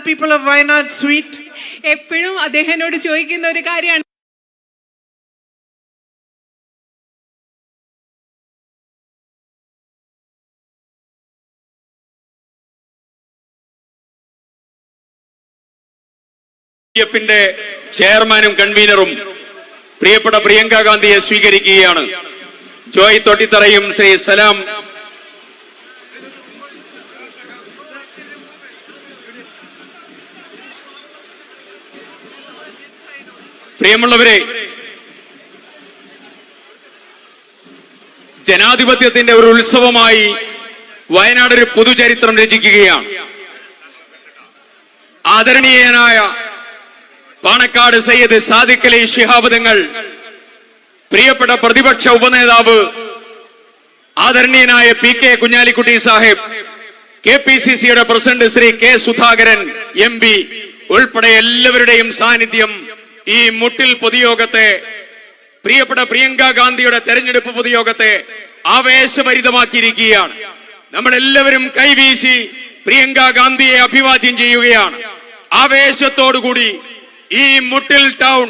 people of Wayanad sweet? എപ്പോഴും അദ്ദേഹം എന്നോട് ചോദിക്കുന്ന ഒരു കാര്യമാണ്, ന്റെ ചെയർമാനും കൺവീനറും പ്രിയപ്പെട്ട പ്രിയങ്ക ഗാന്ധിയെ സ്വീകരിക്കുകയാണ്. ജോയ് തൊട്ടിത്തറയും ശ്രീ സലാം പ്രിയമുള്ളവരെ, ജനാധിപത്യത്തിന്റെ ഒരു ഉത്സവമായി വയനാട് ഒരു പുതുചരിത്രം രചിക്കുകയാണ്. ആദരണീയനായ പാണക്കാട് സയ്യിദ് സാദിഖ് അലി ശിഹാബ് തങ്ങൾ, പ്രിയപ്പെട്ട പ്രതിപക്ഷ ഉപനേതാവ് ആദരണീയനായ പി കെ കുഞ്ഞാലിക്കുട്ടി സാഹിബ്, KPCCയുടെ president Shri K Sudhakaran MP ഉൾപ്പെടെ എല്ലാവരുടെയും സാന്നിധ്യം ഈ മുട്ടിൽ പൊതുയോഗത്തെ, പ്രിയപ്പെട്ട പ്രിയങ്ക ഗാന്ധിയുടെ തെരഞ്ഞെടുപ്പ് പൊതുയോഗത്തെ ആവേശഭരിതമാക്കിയിരിക്കുകയാണ്. നമ്മളെല്ലാവരും കൈവീശി പ്രിയങ്ക ഗാന്ധിയെ അഭിവാദ്യം ചെയ്യുകയാണ്. ആവേശത്തോടുകൂടി ഈ മുട്ടിൽ ടൗൺ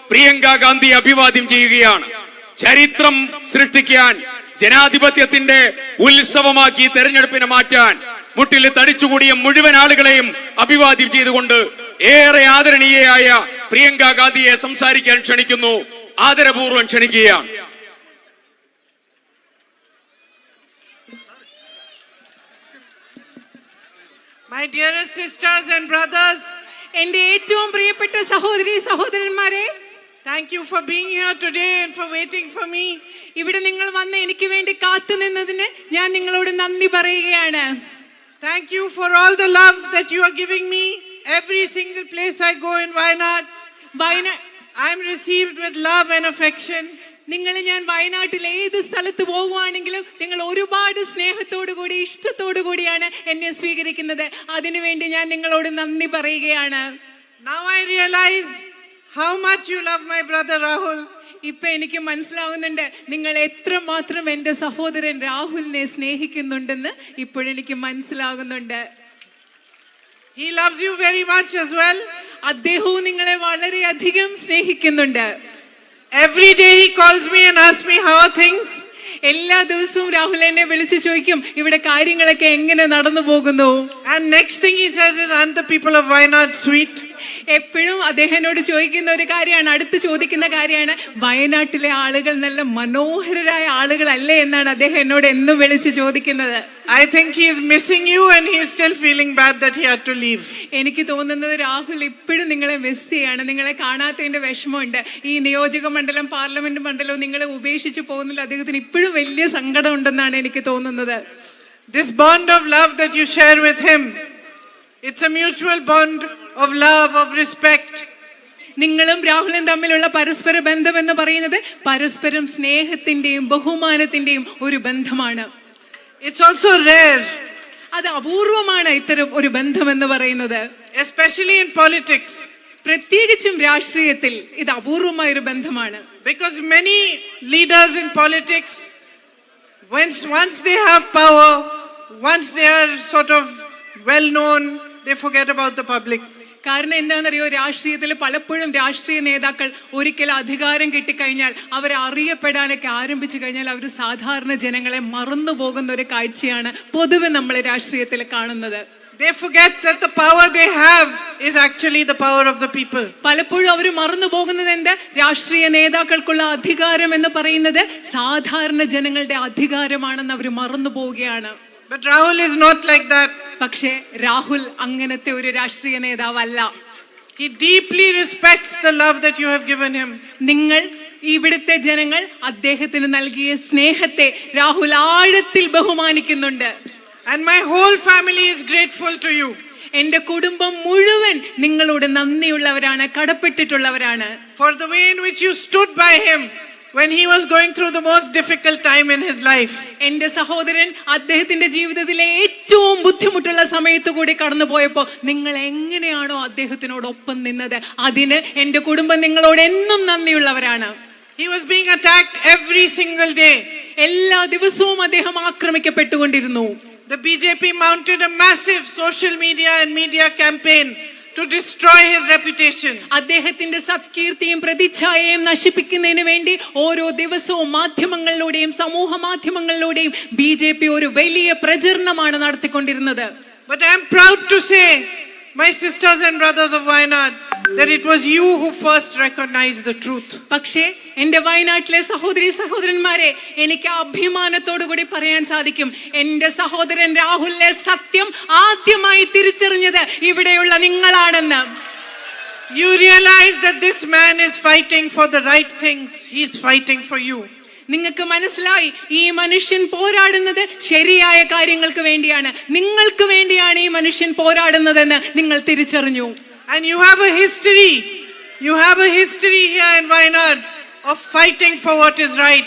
പ്രിയങ്ക ഗാന്ധി അഭിവാദ്യം ചെയ്യുകയാണ്. ചരിത്രം സൃഷ്ടിക്കാൻ, ജനാധിപത്യത്തിന്റെ ഉത്സവമാക്കി തെരഞ്ഞെടുപ്പിനെ മാറ്റാൻ മുട്ടിൽ തടിച്ചുകൂടിയ മുഴുവൻ ആളുകളെയും അഭിവാദ്യം ചെയ്തുകൊണ്ട് ഏറെ ആദരണീയയായ പ്രിയങ്ക ഗാന്ധിയെ സംസാരിക്കാൻ ക്ഷണിക്കുന്നു. ആദരപൂർവ്വം ക്ഷണിക്കുകയാണ്. My dearest sisters and brothers, എന്റെ ഏറ്റവും പ്രിയപ്പെട്ട സഹോദരി സഹോദരന്മാരെ, thank you for being here today and for waiting for me. ഇവിടെ നിങ്ങൾ വന്ന് എനിക്ക് വേണ്ടി കാത്തുനിന്നതിന് ഞാൻ നിങ്ങളോട് നന്ദി പറയുകയാണ്. Thank you for all the love that you are giving me. Every single place I go in Wayanad, I am received with love and affection. ഞാൻ വയനാട്ടിൽ ഏത് സ്ഥലത്ത് പോകുവാണെങ്കിലും നിങ്ങൾ ഒരുപാട് സ്നേഹത്തോടു കൂടി ഇഷ്ടത്തോടു കൂടിയാണ് എന്നെ സ്വീകരിക്കുന്നത്. അതിനുവേണ്ടി ഞാൻ നിങ്ങളോട് നന്ദി പറയുകയാണ്. Now I realize how much you love my brother Rahul. ഇപ്പൊ എനിക്ക് മനസ്സിലാവുന്നുണ്ട് നിങ്ങൾ എത്രമാത്രം എന്റെ സഹോദരൻ രാഹുലിനെ സ്നേഹിക്കുന്നുണ്ടെന്ന് ഇപ്പോഴെനിക്ക് മനസ്സിലാകുന്നുണ്ട്. He loves you very much as well. അദ്ദേഹവും നിങ്ങളെ വളരെയധികം സ്നേഹിക്കുന്നുണ്ട്. Every day he calls me and asks me how are things. എല്ലാ ദിവസവും രാഹുൽ എന്നെ വിളിച്ചു ചോദിക്കും ഇവിടെ കാര്യങ്ങളൊക്കെ എങ്ങനെ നടന്നു പോകുന്നു. And next thing he says is, aren't the people of Wayanad sweet? എപ്പോഴും അദ്ദേഹനോട് ചോദിക്കുന്ന ഒരു കാര്യമാണ്, അടുത്ത് ചോദിക്കുന്ന കാര്യമാണ്, വയനാട്ടിലെ ആളുകൾ നല്ല മനോഹരരായ ആളുകളല്ലേ എന്നാണ് അദ്ദേഹം എന്നോട് എന്നും വിളിച്ച് ചോദിക്കുന്നത്. I think he is missing you and he is still feeling bad that he had to leave. എനിക്ക് തോന്നുന്നത് രാഹുൽ ഇപ്പോഴും നിങ്ങളെ മിസ് ചെയ്യാണ്, നിങ്ങളെ കാണാത്തതിന്റെ വിഷമമുണ്ട്. ഈ നിയോജക മണ്ഡലം, പാർലമെന്റ് മണ്ഡലവും നിങ്ങളെ ഉപേക്ഷിച്ച് പോകുന്നില്ല, അദ്ദേഹത്തിന് ഇപ്പോഴും വലിയ സങ്കടം ഉണ്ടെന്നാണ് എനിക്ക് തോന്നുന്നത്. This bond of love that you share with him, it's a mutual bond of love, of respect. നിങ്ങളും രാഹുലും തമ്മിലുള്ള പരസ്പര ബന്ധം എന്ന് പറയുന്നത് പരസ്പരം സ്നേഹത്തിന്റെയും ബഹുമാനത്തിന്റെയും ഒരു ബന്ധമാണ്. It's also rare. അത് അപൂർവമാണ് ഇത്തരം ഒരു ബന്ധം എന്ന് പറയുന്നത്. Especially in politics. പ്രത്യേകിച്ചും രാഷ്ട്രീയത്തിൽ ഇത് അപൂർവമായ ഒരു ബന്ധമാണ്. Because many leaders in politics, once they have power, once they are sort of well known, they forget about the public. കാരണം എന്താണെന്നറിയോ, രാഷ്ട്രീയത്തിൽ പലപ്പോഴും രാഷ്ട്രീയ നേതാക്കൾ ഒരിക്കൽ അധികാരം കിട്ടിക്കഴിഞ്ഞാൽ അവർ അറിയപ്പെടാനൊക്കെ ആരംഭിച്ചു കഴിഞ്ഞാൽ അവർ സാധാരണ ജനങ്ങളെ മറന്നു പോകുന്ന ഒരു കാഴ്ചയാണ് പൊതുവെ നമ്മൾ രാഷ്ട്രീയത്തിൽ കാണുന്നത്. They forget that the power they have is actually the power of the people. പലപ്പോഴും അവർ മറന്നു പോകുന്നത് എന്ത്, രാഷ്ട്രീയ നേതാക്കൾക്കുള്ള അധികാരം എന്ന് പറയുന്നത് സാധാരണ ജനങ്ങളുടെ അധികാരമാണെന്ന് അവർ മറന്നു പോവുകയാണ്. But Rahul is not like that. പക്ഷേ രാഹുൽ അങ്ങനത്തെ ഒരു രാഷ്ട്രീയ നേതാവല്ല. He deeply respects the love that you have given him. നിങ്ങൾ ഇവിടുത്തെ ജനങ്ങൾ അദ്ദേഹത്തിന് നൽകിയ സ്നേഹത്തെ രാഹുൽ ആഴത്തിൽ ബഹുമാനിക്കുന്നുണ്ട്. And my whole family is grateful to you. എന്റെ കുടുംബം മുഴുവൻ നിങ്ങളോട് നന്ദിയുള്ളവരാണ്, കടപ്പെട്ടിട്ടുള്ളവരാണ്. For the way in which you stood by him when he was going through the most difficult time in his life. എന്റെ സഹോദരൻ അദ്ദേഹത്തിന്റെ ജീവിതത്തിലെ ഏറ്റവും ബുദ്ധിമുട്ടുള്ള സമയത്ത് കൂടി കടന്നു പോയപ്പോൾ നിങ്ങൾ എങ്ങനെയാണോ അദ്ദേഹത്തിനോടൊപ്പം നിന്നത്, അതിന് എന്റെ കുടുംബം നിങ്ങളോട് എന്നും നന്ദിയുള്ളവരാണ്. He was being attacked every single day. എല്ലാ ദിവസവും അദ്ദേഹം ആക്രമിക്കപ്പെട്ടുകൊണ്ടിരുന്നു. The BJP mounted a massive social media and media campaign to destroy his reputation. അദ്ദേഹത്തിന്റെ സത്കീർത്തിയും പ്രതിച്ഛായയും നശിപ്പിക്കുന്നതിന് വേണ്ടി ഓരോ ദിവസവും മാധ്യമങ്ങളിലൂടെയും സമൂഹ മാധ്യമങ്ങളിലൂടെയും BJP ഒരു വലിയ പ്രചരണമാണ് നടത്തിക്കൊണ്ടിരുന്നത്. But I am proud to say, my sisters and brothers of Wayanad, that it was you who first recognized the truth. പക്ഷേ എന്റെ വയനാട്ടിലെ സഹോദരി സഹോദരന്മാരെ, എനിക്ക് അഭിമാനത്തോടു കൂടി പറയാൻ സാധിക്കും, എന്റെ സഹോദരൻ രാഹുലിലെ സത്യം ആദ്യമായി തിരിച്ചറിഞ്ഞത് ഇവിടെയുള്ള നിങ്ങളാണെന്ന്. You realize that this man is fighting for the right things. He is fighting for you. നിങ്ങൾക്ക് മനസ്സിലായി, ഈ മനുഷ്യൻ പോരാടുന്നത് ശരിയായ കാര്യങ്ങൾക്ക് വേണ്ടിയാണ്, നിങ്ങൾക്ക് വേണ്ടിയാണ് ഈ മനുഷ്യൻ പോരാടുന്നതെന്ന് നിങ്ങൾ തിരിച്ചറിഞ്ഞു. And you have a history. You have a history here in Wayanad of fighting for what is right.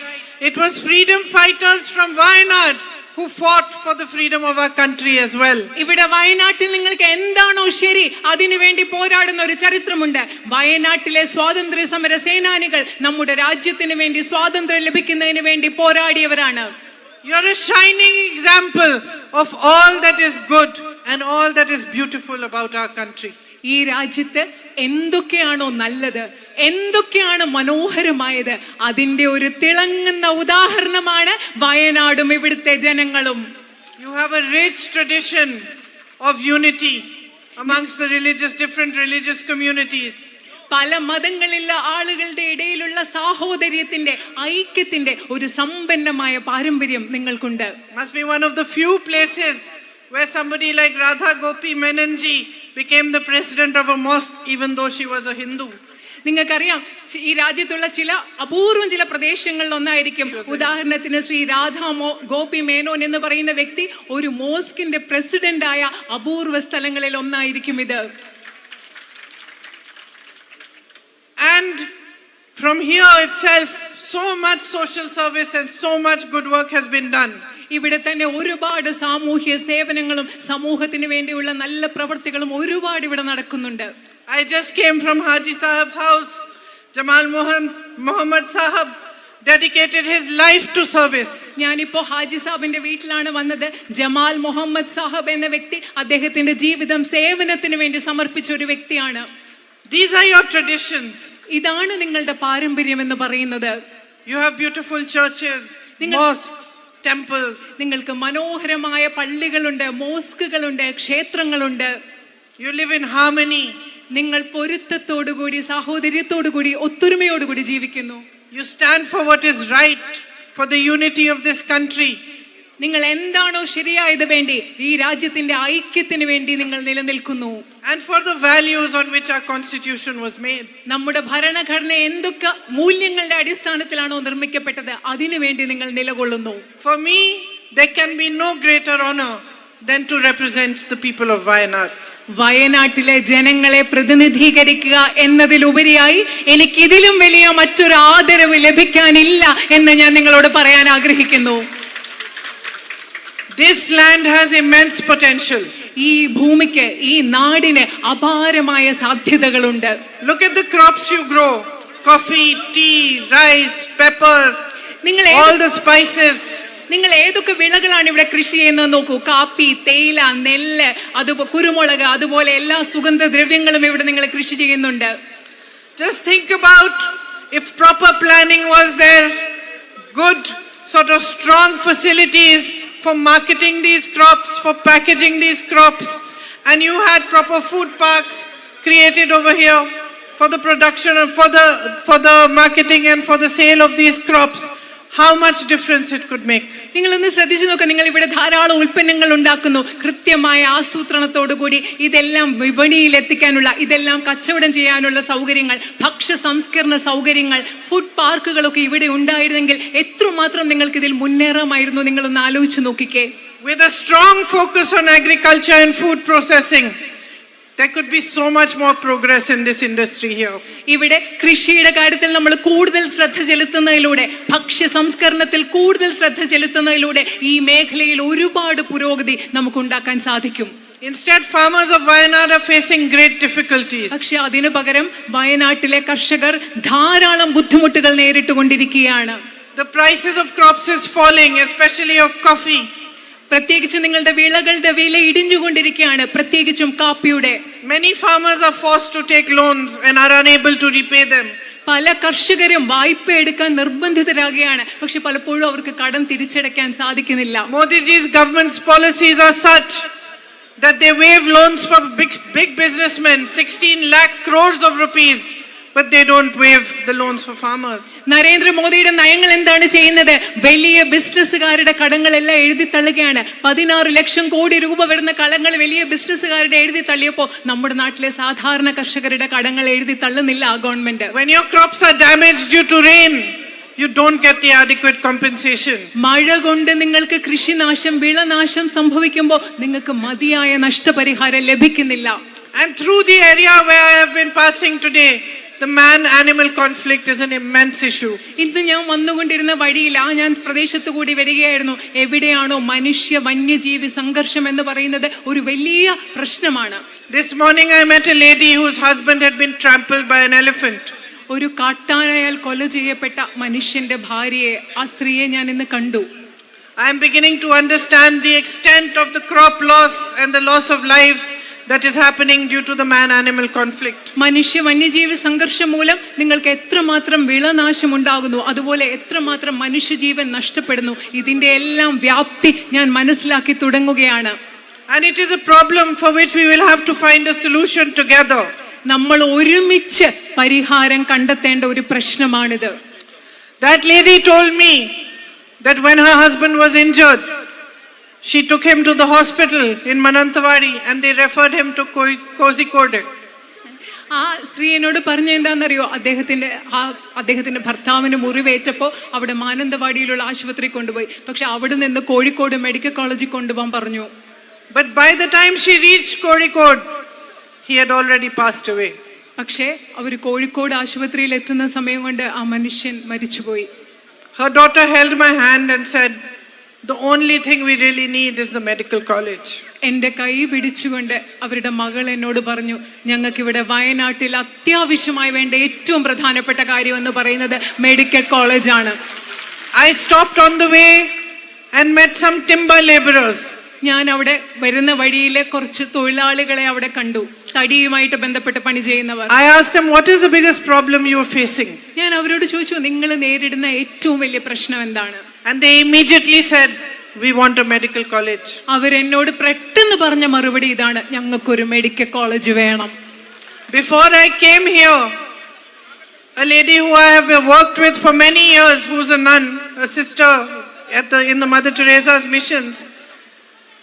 It was freedom fighters from Wayanad who fought for the freedom of our country as well. ഇവിടെ വയനാട്ടിൽ നിങ്ങൾക്ക് എന്താണോ ശരി അതിനു വേണ്ടി പോരാടുന്ന ഒരു ചരിത്രമുണ്ട്. വയനാട്ടിലെ സ്വാതന്ത്ര്യ സമര സേനാനികൾ നമ്മുടെ രാജ്യത്തിന് വേണ്ടി സ്വാതന്ത്ര്യം ലഭിക്കുന്നതിന് വേണ്ടി പോരാടിയവരാണ്. You are a shining example of all that is good and all that is beautiful about our country. ഈ രാജ്യത്ത് എന്തൊക്കെയാണോ നല്ലത്, എന്തൊക്കെയാണ് മനോഹരമായത്, അതിന്റെ ഒരു തിളങ്ങുന്ന ഉദാഹരണമാണ് വയനാടും ഇവിടുത്തെ ജനങ്ങളും. You have a rich tradition of unity amongst the different religious communities. പല മതങ്ങളിലുള്ള ആളുകളുടെ ഇടയിലുള്ള സാഹോദര്യത്തിന്റെ ഐക്യത്തിന്റെ ഒരു സമ്പന്നമായ പാരമ്പര്യം നിങ്ങൾക്കുണ്ട്. Must be one of the few places where somebody like Radha Gopi Menonji became the president of a mosque even though she was a Hindu. നിങ്ങൾക്കറിയാം, ഈ രാജ്യത്തുള്ള ചില അപൂർവം ചില പ്രദേശങ്ങളിൽ ഒന്നായിരിക്കും, ഉദാഹരണത്തിന് ശ്രീ ഗോപി മേനോൻ എന്ന് പറയുന്ന വ്യക്തി ഒരു മോസ്കിന്റെ പ്രസിഡന്റായ അപൂർവ സ്ഥലങ്ങളിൽ ഒന്നായിരിക്കും ഇത്. And from here itself, so much social service and so much good work has been done. ഇവിടെ തന്നെ ഒരുപാട് സാമൂഹ്യ സേവനങ്ങളും സമൂഹത്തിന് വേണ്ടിയുള്ള നല്ല പ്രവർത്തികളും ഒരുപാട് ഇവിടെ നടക്കുന്നുണ്ട്. I just came from Haji Sahib's house. Jamal Muhammad Sahab dedicated his life to service. ഞാനിപ്പോ ഹാജി സാഹിബിന്റെ വീട്ടിലാണ് വന്നത്. ജമാൽ മുഹമ്മദ് സാഹിബ് എന്ന വ്യക്തി അദ്ദേഹത്തിന്റെ ജീവിതം സേവനത്തിന് വേണ്ടി സമർപ്പിച്ച ഒരു വ്യക്തിയാണ്. These are your traditions. ഇതാണ് നിങ്ങളുടെ പാരമ്പര്യം എന്ന് പറയുന്നത്. You have beautiful churches, mosques, temples. നിങ്ങൾക്ക് മനോഹരമായ പള്ളികളുണ്ട്, മോസ്കുകളുണ്ട്, ക്ഷേത്രങ്ങളുണ്ട്. You live in harmony. നിങ്ങൾ പൊരുത്തത്തോടുകൂടി, സാഹോദര്യത്തോടുകൂടി, ഒത്തൊരുമയോടുകൂടി ജീവിക്കുന്നു. You stand for what is right, for the unity of this country. നിങ്ങൾ എന്താണോ ശരിയായത് വേണ്ടി, ഈ രാജ്യത്തിന്റെ ഐക്യത്തിന് വേണ്ടി നിങ്ങൾ നിലനിൽക്കുന്നു. And for the values on which our constitution was made. നമ്മുടെ ഭരണഘടന എന്തൊക്കെ മൂല്യങ്ങളുടെ അടിസ്ഥാനത്തിലാണോ നിർമ്മിക്കപ്പെട്ടത് അതിനു വേണ്ടി നിങ്ങൾ നിലകൊള്ളുന്നു. For me, there can be no greater honor than to represent the people of Wayanad. വയനാട്ടിലെ ജനങ്ങളെ പ്രതിനിധീകരിക്കുക എന്നതിലുപരിയായി എനിക്ക് ഇതിലും വലിയ മറ്റൊരു ആദരവ് ലഭിക്കാനില്ല എന്ന് ഞാൻ നിങ്ങളോട് പറയാൻ ആഗ്രഹിക്കുന്നു. This land has immense potential. ഈ ഭൂമിക്ക്, ഈ നാടിന് അപാരമായ സാധ്യതകളുണ്ട്. Look at the crops you grow: coffee, tea, rice, pepper, all the spices. നിങ്ങൾ ഏതൊക്കെ വിളകളാണ് ഇവിടെ കൃഷി ചെയ്യുന്നത് നോക്കൂ. കാപ്പി, തേയില, നെല്ല്, അതുപോലെ കുരുമുളക്, അതുപോലെ എല്ലാ സുഗന്ധദ്രവ്യങ്ങളും ഇവിടെ നിങ്ങൾ കൃഷി ചെയ്യുന്നുണ്ട്. Just think about if proper planning was there, good sort of strong facilities for marketing these crops, for packaging these crops, and you had proper food parks created over here for the production and for the marketing and for the sale of these crops. How much difference it could make. നിങ്ങളൊന്ന് ശ്രദ്ധിച്ചു നോക്കുക. നിങ്ങൾ ഇവിടെ ധാരാളം ഉൽപ്പന്നങ്ങൾ ഉണ്ടാക്കുന്നു, കൃത്യമായ ആസൂത്രണത്തോടുകൂടി ഇതെല്ലാം വിപണിയിൽ എത്തിക്കാനുള്ള, ഇതെല്ലാം കച്ചവടം ചെയ്യാനുള്ള സൗകര്യങ്ങൾ, ഭക്ഷ്യ സംസ്കരണ സൗകര്യങ്ങൾ, ഫുഡ് പാർക്കുകളൊക്കെ ഇവിടെ ഉണ്ടായിരുന്നെങ്കിൽ എത്രമാത്രം നിങ്ങൾക്ക് ഇതിൽ മുന്നേറാമായിരുന്നു. നിങ്ങളൊന്ന് ആലോചിച്ച് നോക്കിക്കേ. With a strong focus on agriculture and food processing, there could be so much more progress in this industry here. ഇവിടെ കൃഷിയുടെ കാര്യത്തിൽ നമ്മൾ കൂടുതൽ ശ്രദ്ധ ചെലുത്തുന്നതിലൂടെ, ഭക്ഷ്യ സംസ്കരണത്തിൽ കൂടുതൽ ശ്രദ്ധ ചെലുത്തുന്നതിലൂടെ ഈ മേഖലയിൽ ഒരുപാട് പുരോഗതി നമുക്ക് ഉണ്ടാക്കാൻ സാധിക്കും. Instead, farmers of Wayanad are facing great difficulties. പക്ഷെ അതിനു പകരം വയനാട്ടിലെ കർഷകർ ധാരാളം ബുദ്ധിമുട്ടുകൾ നേരിട്ടുകൊണ്ടിരിക്കുകയാണ്. The prices of crops is falling, especially of coffee. പ്രത്യേകിച്ച് നിങ്ങളുടെ വിളകളുടെ വില ഇടിഞ്ഞുകൊണ്ടിരിക്കുകയാണ്, പ്രത്യേകിച്ചും കാപ്പിയുടെ. Many farmers are forced to take loans and are unable to repay them. പല കർഷകരും വായ്പ എടുക്കാൻ നിർബന്ധിതരാകുകയാണ്, പക്ഷെ പലപ്പോഴും അവർക്ക് കടം തിരിച്ചടയ്ക്കാൻ സാധിക്കുന്നില്ല. Modi's government's policies are such that they waive loans for big businessmen, 16 lakh crores of rupees, but they don't waive the loans for farmers. നരേന്ദ്രമോദിയുടെ നയങ്ങൾ എന്താണ് ചെയ്യുന്നത്? വലിയ ബിസിനസ്സുകാരുടെ കടങ്ങളെല്ലാം എഴുതി തള്ളുകയാണ്. 16 ലക്ഷം കോടി രൂപ വരുന്ന കടങ്ങൾ വലിയ ബിസിനസ്സുകാരുടെ എഴുതി തള്ളിയപ്പോൾ നമ്മുടെ നാട്ടിലെ സാധാരണ കർഷകരുടെ കടങ്ങൾ എഴുതി തള്ളുന്നില്ല ആ government. When your crops are damaged due to rain, you don't get the adequate compensation. മഴ കൊണ്ട് നിങ്ങൾക്ക് കൃഷിനാശം, വിളനാശം സംഭവിക്കുമ്പോൾ നിങ്ങൾക്ക് മതിയായ നഷ്ടപരിഹാരം ലഭിക്കുന്നില്ല. And through the area where I have been passing today, the man-animal conflict is an immense issue. ഇന്ന് ഞാൻ വന്നുകൊണ്ടിരുന്ന വഴിയിൽ ഞാൻ പ്രദേശത്ത് കൂടി വരികയായിരുന്നു. എവിടെയാണോ മനുഷ്യ വന്യജീവി സംഘർഷം എന്ന് പറയുന്നത് ഒരു വലിയ പ്രശ്നമാണ്. This morning I met a lady whose husband had been trampled by an elephant. ഒരു കാട്ടാനയാൽ കൊല ചെയ്യപ്പെട്ട മനുഷ്യന്റെ ഭാര്യയെ, ആ സ്ത്രീയെ ഞാൻ ഇന്ന് കണ്ടു. I am beginning to understand the extent of the crop loss and the loss of lives that is happening due to the man-animal conflict. മനുഷ്യ വന്യജീവി സംഘർഷം മൂലം നിങ്ങൾക്ക് എത്രമാത്രം വിളനാശം ഉണ്ടാകുന്നു, അതുപോലെ എത്രമാത്രം മനുഷ്യജീവൻ നഷ്ടപ്പെടുന്നു, ഇതിന്റെ എല്ലാം വ്യാപ്തി ഞാൻ മനസ്സിലാക്കി തുടങ്ങുകയാണ്. And it is a problem for which we will have to find a solution together. നമ്മൾ ഒരുമിച്ച് പരിഹാരം കണ്ടെത്തേണ്ട ഒരു പ്രശ്നമാണിത്. That lady told me that when her husband was injured, she took him to the hospital in Manantawadi and they referred him to Kozhikode. ആ സ്ത്രീ എന്നോട് പറഞ്ഞ എന്താണെന്നറിയോ? അദ്ദേഹത്തിന്റെ ഭർത്താവിന് മുറിവേറ്റപ്പോൾ അവിടെ മാനന്തവാടിയിലുള്ള ആശുപത്രി കൊണ്ടുപോയി, പക്ഷെ അവിടെ നിന്ന് കോഴിക്കോട് മെഡിക്കൽ കോളേജിൽ കൊണ്ടുപോകാൻ പറഞ്ഞു. But by the time she reached Kozhikode, he had already passed away. പക്ഷേ അവർ കോഴിക്കോട് ആശുപത്രിയിൽ എത്തുന്ന സമയം കൊണ്ട് ആ മനുഷ്യൻ മരിച്ചുപോയി. Her daughter held my hand and said, the only thing we really need is the medical college. എൻ്റെ കൈ പിടിച്ചുകൊണ്ട് അവരുടെ മകൾ എന്നോട് പറഞ്ഞു, ഞങ്ങൾക്ക് ഇവിടെ വയനാട്ടിൽ അത്യാവശ്യമായി വേണ്ട ഏറ്റവും പ്രധാനപ്പെട്ട കാര്യം എന്ന് പറയുന്നത് മെഡിക്കൽ കോളേജാണ്. I stopped on the way and met some timber laborers. ഞാൻ അവിടെ വരുന്ന വഴിയിലെ കുറച്ച് തൊഴിലാളികളെ അവിടെ കണ്ടു, തടിയുമായിട്ട് ബന്ധപ്പെട്ട് പണി ചെയ്യുന്നവർ. I asked them, what is the biggest problem you are facing? ഞാൻ അവരോട് ചോദിച്ചു, നിങ്ങൾ നേരിടുന്ന ഏറ്റവും വലിയ പ്രശ്നം എന്താണ്? And they immediately said, we want a medical college. അവരെന്നോട് പെട്ടെന്ന് പറഞ്ഞ മറുപടി ഇതാണ്, ഞങ്ങൾക്കൊരു മെഡിക്കൽ കോളേജ് വേണം. Before I came here, a lady who I have worked with for many years, who's a nun, a sister in the Mother Teresa's missions,